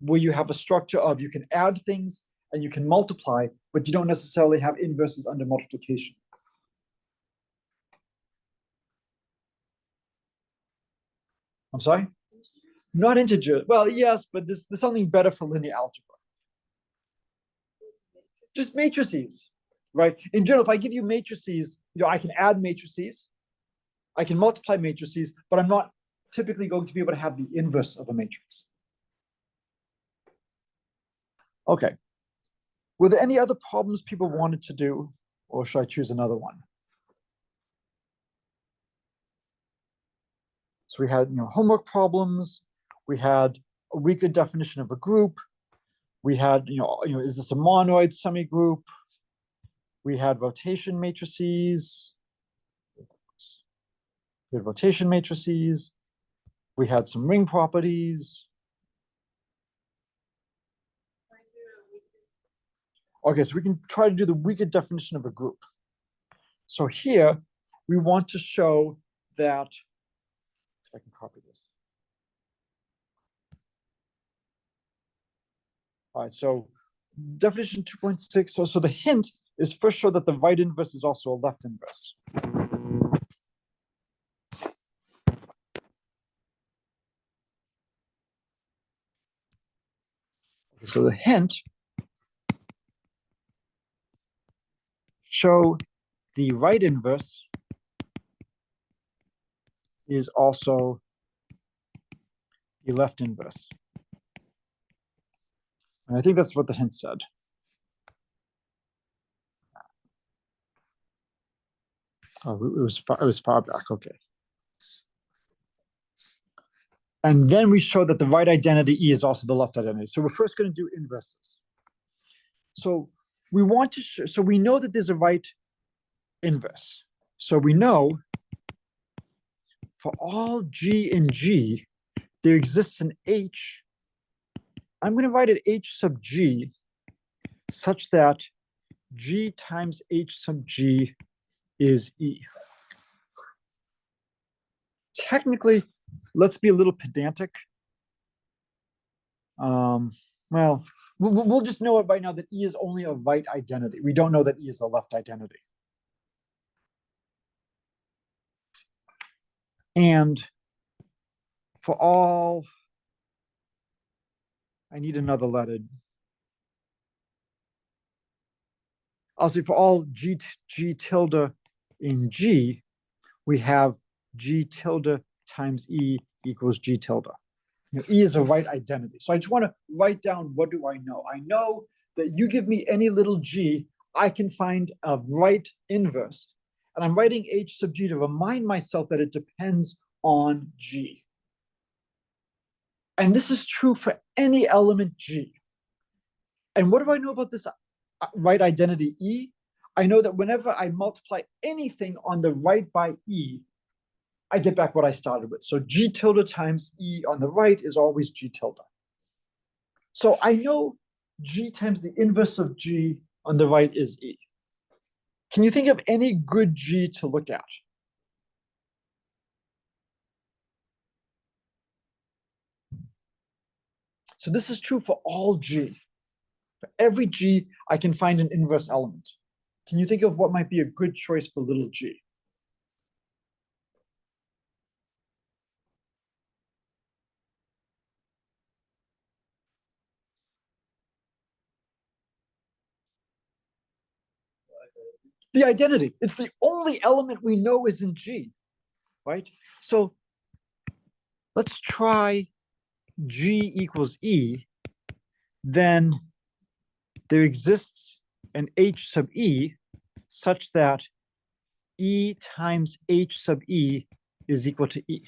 where you have a structure of you can add things and you can multiply, but you don't necessarily have inverses under multiplication. I'm sorry? Not integer. Well, yes, but there's something better for linear algebra. Just matrices, right? In general, if I give you matrices, I can add matrices, I can multiply matrices, but I'm not typically going to be able to have the inverse of a matrix. Okay. Were there any other problems people wanted to do, or should I choose another one? So we had, homework problems. We had a weaker definition of a group. We had, is this a monoid semigroup? We had rotation matrices. We had rotation matrices. We had some ring properties. Okay, so we can try to do the weaker definition of a group. So here, we want to show that, let's see if I can copy this. All right, so definition 2.6, so the hint is first show that the right inverse is also a left inverse. So the hint, show the right inverse is also the left inverse. And I think that's what the hint said. Oh, it was far back, okay. And then we show that the right identity E is also the left identity. So we're first going to do inverses. So we want to show, so we know that there's a right inverse. So we know for all G in G, there exists an H. I'm going to write it H sub G such that G times H sub G is E. Technically, let's be a little pedantic. Well, we'll just know it right now that E is only a right identity. We don't know that E is a left identity. And for all, I need another letter. I'll say for all G tilde in G, we have G tilde times E equals G tilde. E is a right identity. So I just want to write down, what do I know? I know that you give me any little G, I can find a right inverse. And I'm writing H sub G to remind myself that it depends on G. And this is true for any element G. And what do I know about this right identity E? I know that whenever I multiply anything on the right by E, I get back what I started with. So G tilde times E on the right is always G tilde. So I know G times the inverse of G on the right is E. Can you think of any good G to look at? So this is true for all G. For every G, I can find an inverse element. Can you think of what might be a good choice for little g? The identity. It's the only element we know is in G, right? So let's try G equals E. Then there exists an H sub E such that E times H sub E is equal to E.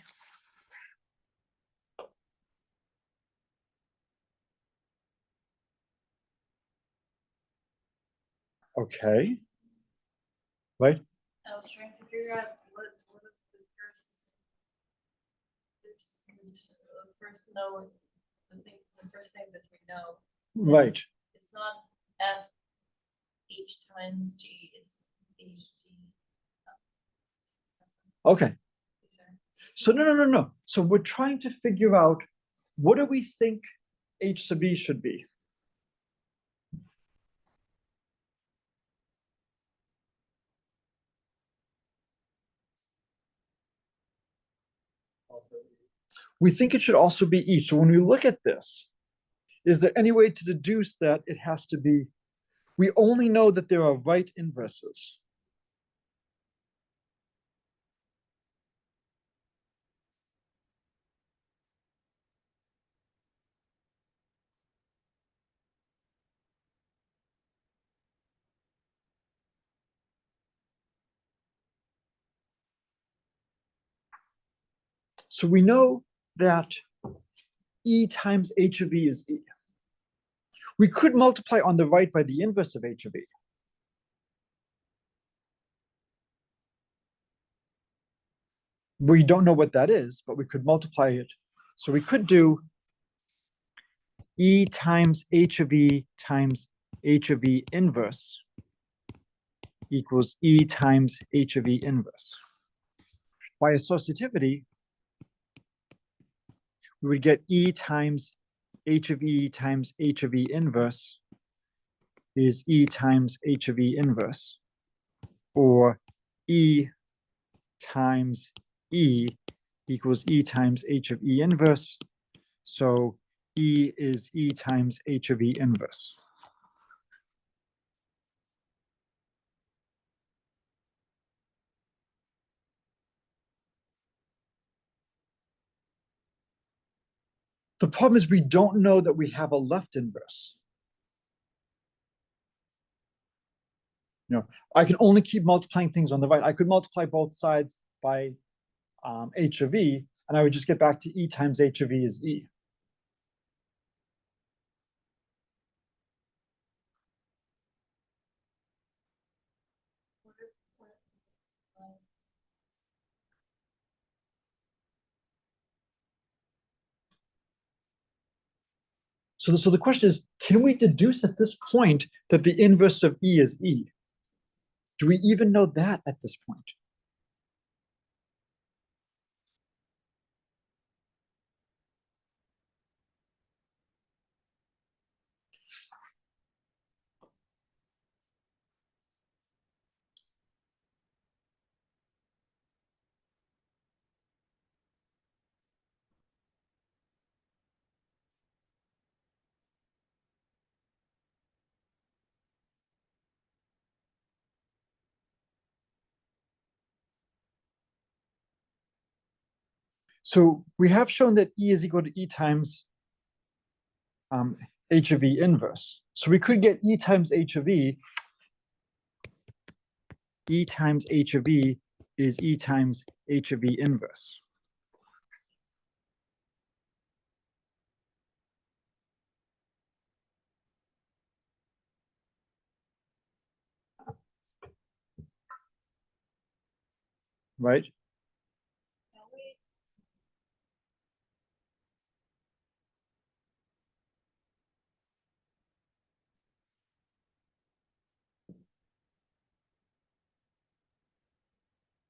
Okay. Right?
I was trying to figure out what is the first condition, the first know, the first thing that we know.
Right.
It's not F H times G, it's H G.
Okay. So no. So we're trying to figure out, what do we think H sub E should be? We think it should also be E. So when we look at this, is there any way to deduce that it has to be? We only know that there are right inverses. So we know that E times H of E is E. We could multiply on the right by the inverse of H of E. We don't know what that is, but we could multiply it. So we could do E times H of E times H of E inverse equals E times H of E inverse. By associativity, we would get E times H of E times H of E inverse is E times H of E inverse, or E times E equals E times H of E inverse. So E is E times H of E inverse. The problem is we don't know that we have a left inverse. I can only keep multiplying things on the right. I could multiply both sides by H of E, and I would just get back to E times H of E is E. So the question is, can we deduce at this point that the inverse of E is E? Do we even know that at this point? So we have shown that E is equal to E times H of E inverse. So we could get E times H of E. E times H of E is E times H of E inverse. Right?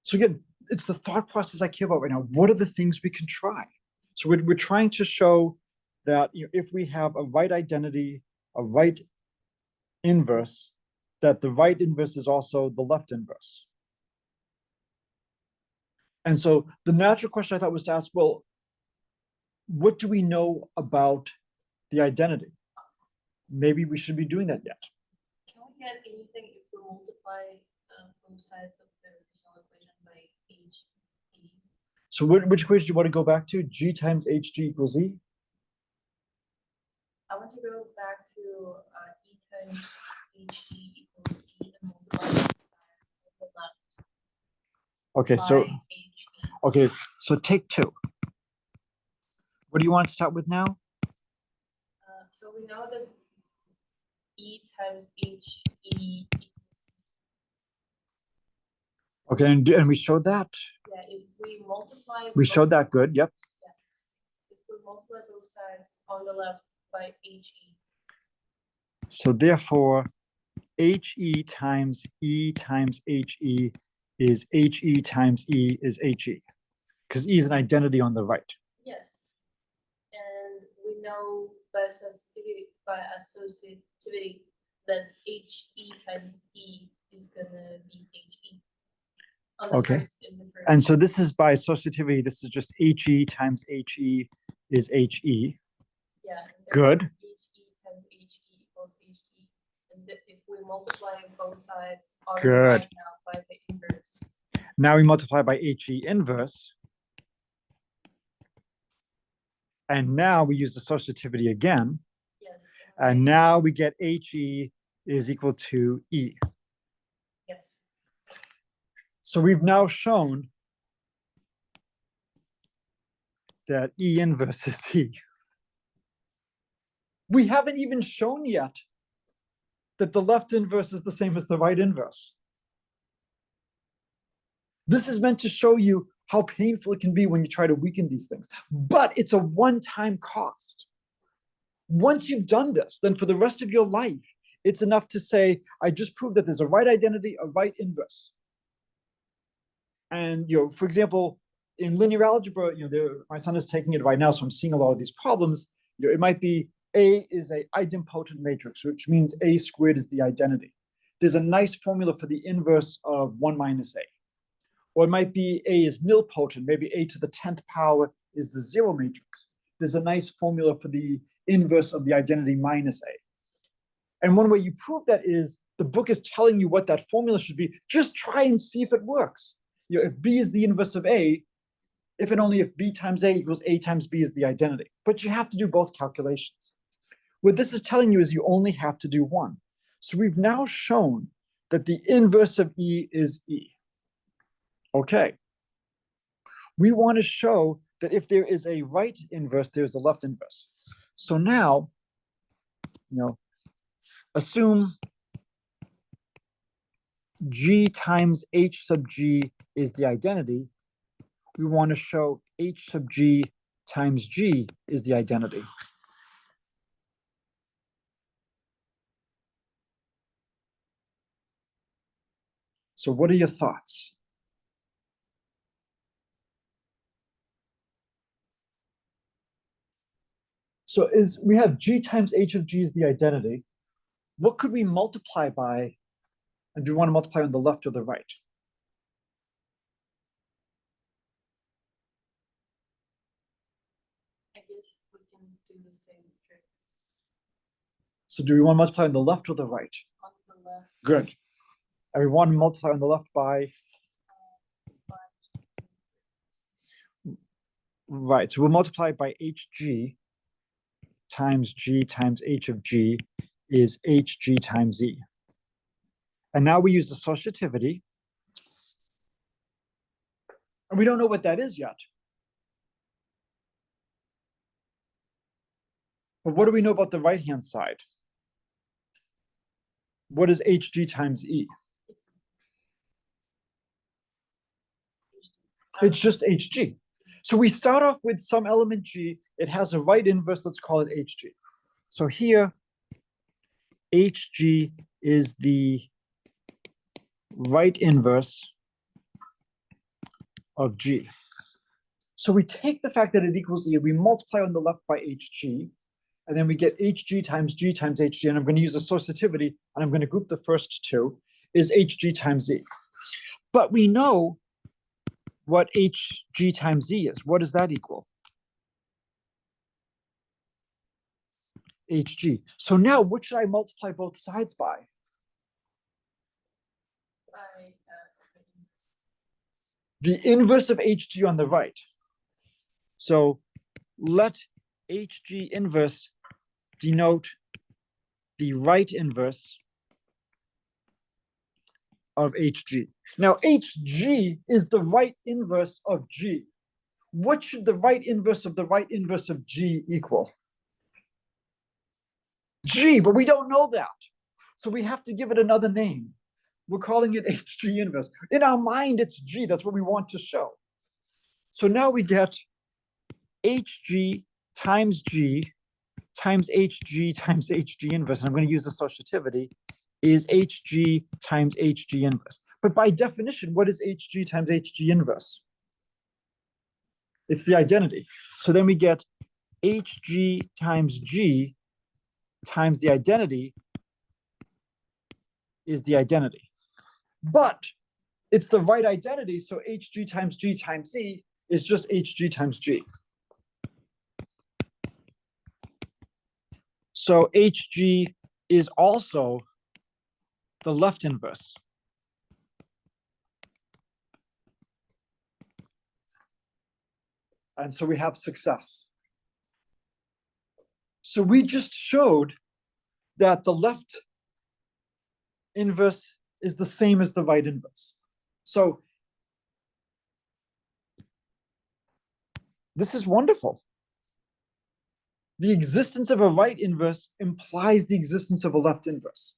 So again, it's the thought process I care about right now. What are the things we can try? So we're trying to show that if we have a right identity, a right inverse, that the right inverse is also the left inverse. And so the natural question I thought was to ask, well, what do we know about the identity? Maybe we should be doing that yet.
Can we get anything if we multiply both sides of the original equation by H E?
So which equation do you want to go back to? G times HG equals E?
I want to go back to E times H E equals E and multiply both sides of the left
Okay,
by
so
H E.
okay, so take two. What do you want to start with now?
So we know that E times H E.
Okay, and we showed that.
Yeah, if we multiply.
We showed that good. Yep.
Yes. If we multiply both sides on the left by H E.
So therefore, HE times E times HE is HE times E is HE, because E is an identity on the right.
Yes. And we know by associativity that HE times E is gonna be HE. On the
Okay.
in the first.
And so this is by associativity, this is just HE times HE is HE.
Yeah.
Good.
HE times HE equals HE. And if we multiply both sides on the
Good.
right now by the inverse.
Now we multiply by HE inverse. And now we use associativity again.
Yes.
And now we get HE is equal to E.
Yes.
So we've now shown that E inverse is E. We haven't even shown yet that the left inverse is the same as the right inverse. This is meant to show you how painful it can be when you try to weaken these things. But it's a one-time cost. Once you've done this, then for the rest of your life, it's enough to say, I just proved that there's a right identity, a right inverse. And for example, in linear algebra, my son is taking it right now, so I'm seeing a lot of these problems. It might be A is a idempotent matrix, which means A squared is the identity. There's a nice formula for the inverse of 1 minus A. Or it might be A is nilpotent, maybe A to the 10th power is the zero matrix. There's a nice formula for the inverse of the identity minus A. And one way you prove that is the book is telling you what that formula should be. Just try and see if it works. If B is the inverse of A, if and only if B times A equals A times B is the identity. But you have to do both calculations. What this is telling you is you only have to do one. So we've now shown that the inverse of E is E. Okay. We want to show that if there is a right inverse, there's a left inverse. So now, assume G times H sub G is the identity. We want to show H sub G times G is the identity. So what are your thoughts? So we have G times H of G is the identity. What could we multiply by? And do we want to multiply on the left or the right?
I guess we can do the same trick
So do we want to multiply on the left or the right?
on the left.
Good. And we want to multiply on the left by? Right, so we'll multiply by HG times G times H of G is HG times E. And now we use associativity. And we don't know what that is yet. But what do we know about the right-hand side? What is HG times E? It's just HG. So we start off with some element G. It has a right inverse. Let's call it HG. So here, HG is the right inverse of G. So we take the fact that it equals E, we multiply on the left by HG, and then we get HG times G times HG, and I'm going to use associativity, and I'm going to group the first two, is HG times E. But we know what HG times E is. What does that equal? HG. So now what should I multiply both sides by? The inverse of HG on the right. So let HG inverse denote the right inverse of HG. Now, HG is the right inverse of G. What should the right inverse of the right inverse of G equal? G, but we don't know that. So we have to give it another name. We're calling it HG inverse. In our mind, it's G. That's what we want to show. So now we get HG times G times HG times HG inverse. And I'm going to use associativity is HG times HG inverse. But by definition, what is HG times HG inverse? It's the identity. So then we get HG times G times the identity is the identity. But it's the right identity, so HG times G times E is just HG times G. So HG is also the left inverse. And so we have success. So we just showed that the left inverse is the same as the right inverse. So this is wonderful. The existence of a right inverse implies the existence of a left inverse.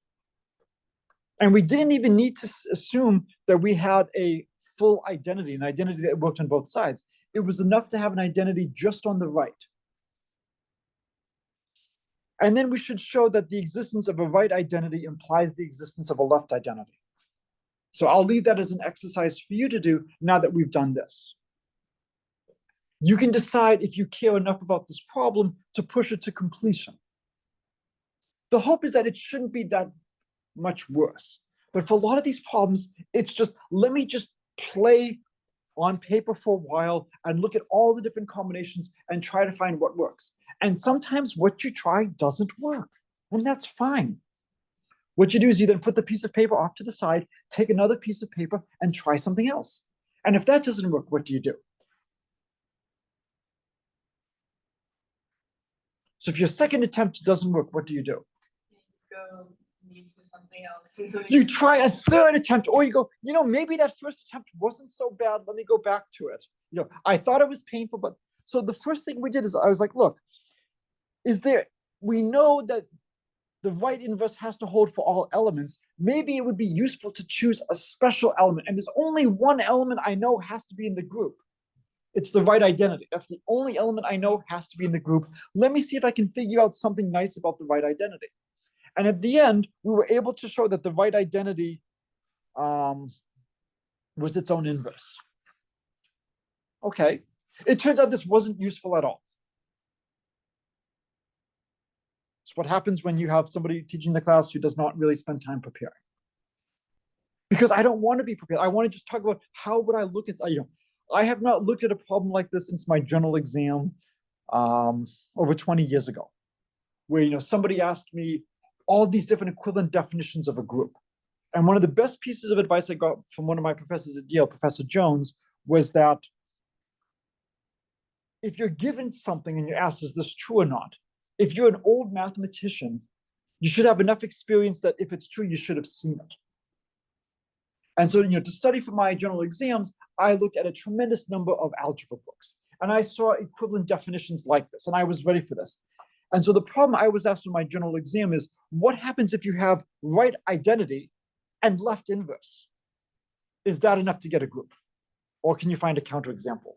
And we didn't even need to assume that we had a full identity, an identity that worked on both sides. It was enough to have an identity just on the right. And then we should show that the existence of a right identity implies the existence of a left identity. So I'll leave that as an exercise for you to do now that we've done this. You can decide if you care enough about this problem to push it to completion. The hope is that it shouldn't be that much worse. But for a lot of these problems, it's just, let me just play on paper for a while and look at all the different combinations and try to find what works. And sometimes what you try doesn't work, and that's fine. What you do is you then put the piece of paper off to the side, take another piece of paper and try something else. And if that doesn't work, what do you do? So if your second attempt doesn't work, what do you do?
You do something else.
You try a third attempt, or you go, maybe that first attempt wasn't so bad. Let me go back to it. I thought it was painful, but so the first thing we did is I was like, look, we know that the right inverse has to hold for all elements. Maybe it would be useful to choose a special element. And there's only one element I know has to be in the group. It's the right identity. That's the only element I know has to be in the group. Let me see if I can figure out something nice about the right identity. And at the end, we were able to show that the right identity was its own inverse. Okay. It turns out this wasn't useful at all. It's what happens when you have somebody teaching the class who does not really spend time preparing. Because I don't want to be prepared. I want to just talk about how would I look at, I have not looked at a problem like this since my general exam over 20 years ago, where somebody asked me all these different equivalent definitions of a group. And one of the best pieces of advice I got from one of my professors at Yale, Professor Jones, was that if you're given something and you're asked, is this true or not? If you're an old mathematician, you should have enough experience that if it's true, you should have seen it. And so, to study for my general exams, I looked at a tremendous number of algebra books, and I saw equivalent definitions like this, and I was ready for this. And so the problem I was asked in my general exam is, what happens if you have right identity and left inverse? Is that enough to get a group? Or can you find a counterexample?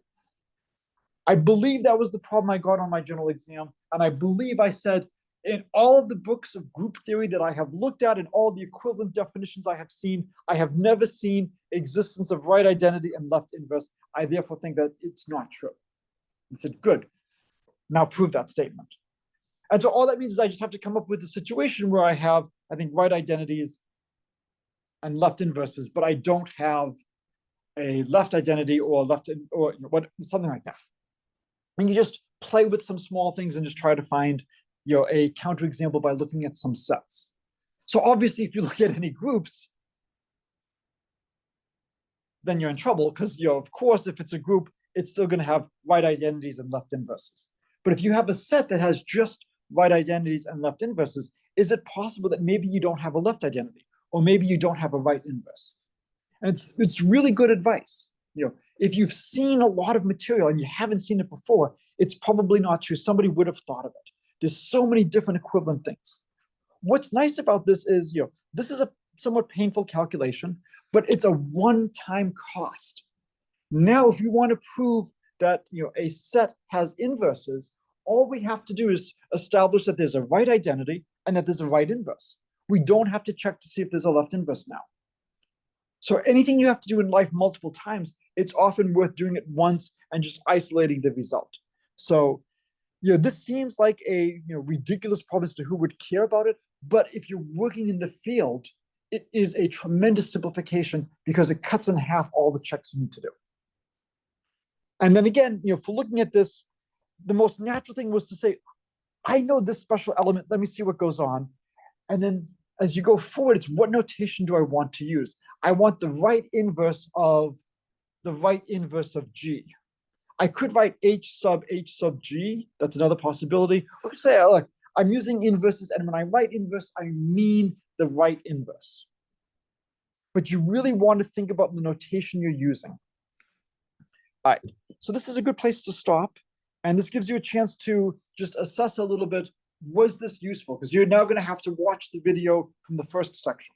I believe that was the problem I got on my general exam, and I believe I said, in all of the books of group theory that I have looked at and all the equivalent definitions I have seen, I have never seen existence of right identity and left inverse. I therefore think that it's not true. I said, good. Now prove that statement. And so all that means is I just have to come up with a situation where I have, I think, right identities and left inverses, but I don't have a left identity or something like that. And you just play with some small things and just try to find a counterexample by looking at some sets. So obviously, if you look at any groups, then you're in trouble because, of course, if it's a group, it's still going to have right identities and left inverses. But if you have a set that has just right identities and left inverses, is it possible that maybe you don't have a left identity, or maybe you don't have a right inverse? And it's really good advice. If you've seen a lot of material and you haven't seen it before, it's probably not true. Somebody would have thought of it. There's so many different equivalent things. What's nice about this is, this is a somewhat painful calculation, but it's a one-time cost. Now, if you want to prove that a set has inverses, all we have to do is establish that there's a right identity and that there's a right inverse. We don't have to check to see if there's a left inverse now. So anything you have to do in life multiple times, it's often worth doing it once and just isolating the result. So this seems like a ridiculous problem as to who would care about it, but if you're working in the field, it is a tremendous simplification because it cuts in half all the checks you need to do. And then again, for looking at this, the most natural thing was to say, I know this special element, let me see what goes on. And then as you go forward, it's what notation do I want to use? I want the right inverse of G. I could write H sub G. That's another possibility. Or say, look, I'm using inverses, and when I write inverse, I mean the right inverse. But you really want to think about the notation you're using. All right, so this is a good place to stop. And this gives you a chance to just assess a little bit, was this useful? Because you're now going to have to watch the video from the first section.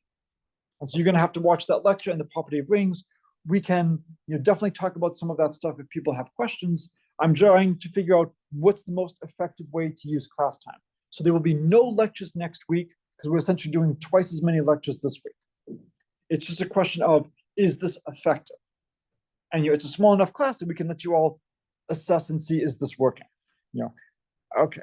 And so you're going to have to watch that lecture and the property of rings. We can definitely talk about some of that stuff if people have questions. I'm trying to figure out what's the most effective way to use class time. So there will be no lectures next week because we're essentially doing twice as many lectures this week. It's just a question of, is this effective? And it's a small enough class that we can let you all assess and see, is this working? Okay.